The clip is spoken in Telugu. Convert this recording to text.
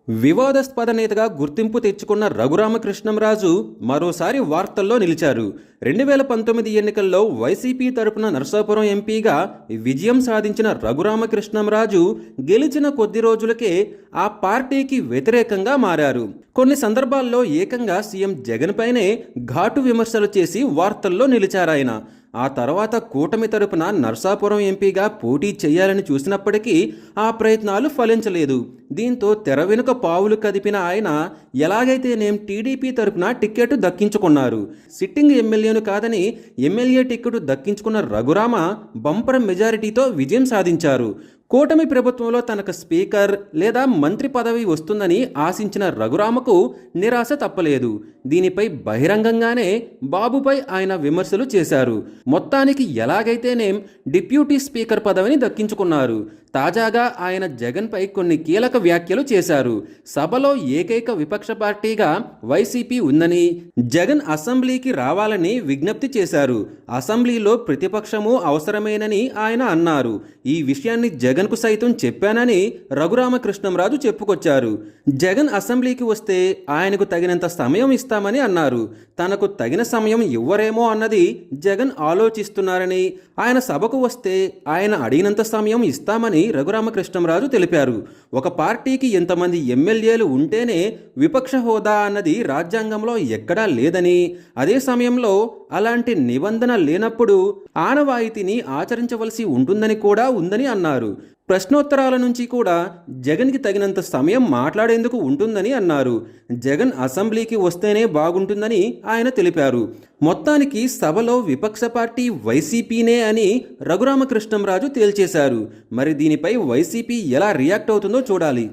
వివాదాస్పద నేతగా గుర్తింపు తెచ్చుకున్న రఘురామకృష్ణంరాజు మరోసారి వార్తల్లో నిలిచారు. 2019 ఎన్నికల్లో వైసీపీ తరపున నరసాపురం ఎంపీగా విజయం సాధించిన రఘురామకృష్ణంరాజు గెలిచిన కొద్ది రోజులకే ఆ పార్టీకి వ్యతిరేకంగా మారారు. కొన్ని సందర్భాల్లో ఏకంగా సీఎం జగన్ పైనే ఘాటు విమర్శలు చేసి వార్తల్లో నిలిచారాయన. ఆ తర్వాత కూటమి తరపున నర్సాపురం ఎంపీగా పోటీ చేయాలని చూసినప్పటికీ ఆ ప్రయత్నాలు ఫలించలేదు. దీంతో తెర వెనుక పావులు కదిపిన ఆయన ఎలాగైతేనేం టీడీపీ తరపున టికెట్ దక్కించుకున్నారు. సిట్టింగ్ ఎమ్మెల్యేను కాదని ఎమ్మెల్యే టికెట్ దక్కించుకున్న రఘురామ బంపర్ మెజారిటీతో విజయం సాధించారు. కూటమి ప్రభుత్వంలో తనకు స్పీకర్ లేదా మంత్రి పదవి వస్తుందని ఆశించిన రఘురామకు నిరాశ తప్పలేదు. దీనిపై బహిరంగంగానే బాబుపై ఆయన విమర్శలు చేశారు. మొత్తానికి ఎలాగైతేనేం డిప్యూటీ స్పీకర్ పదవిని దక్కించుకున్నారు. తాజాగా ఆయన జగన్పై కొన్ని కీలక వ్యాఖ్యలు చేశారు. సభలో ఏకైక విపక్ష పార్టీగా వైసీపీ ఉందని, జగన్ అసెంబ్లీకి రావాలని విజ్ఞప్తి చేశారు. అసెంబ్లీలో ప్రతిపక్షము అవసరమేనని ఆయన అన్నారు. ఈ విషయాన్ని జగన్కు సైతం చెప్పానని రఘురామకృష్ణంరాజు చెప్పుకొచ్చారు. జగన్ అసెంబ్లీకి వస్తే ఆయనకు తగినంత సమయం ఇస్తామని అన్నారు. తనకు తగిన సమయం ఇవ్వరేమో అన్నది జగన్ ఆలోచిస్తున్నారని, ఆయన సభకు వస్తే ఆయన అడిగినంత సమయం ఇస్తామని రఘురామకృష్ణంరాజు తెలిపారు. ఒక పార్టీకి ఎంతమంది ఎమ్మెల్యేలు ఉంటేనే విపక్ష హోదా అన్నది రాజ్యాంగంలో ఎక్కడా లేదని, అదే సమయంలో అలాంటి నిబంధన లేనప్పుడు ఆనవాయితీని ఆచరించవలసి ఉంటుందని కూడా ఉందని అన్నారు. ప్రశ్నోత్తరాల నుంచి కూడా జగన్కి తగినంత సమయం మాట్లాడేందుకు ఉంటుందని అన్నారు. జగన్ అసెంబ్లీకి వస్తేనే బాగుంటుందని ఆయన తెలిపారు. మొత్తానికి సభలో విపక్ష పార్టీ వైసీపీనే అని రఘురామకృష్ణంరాజు తేల్చేశారు. మరి దీనిపై వైసీపీ ఎలా రియాక్ట్ అవుతుందో చూడాలి.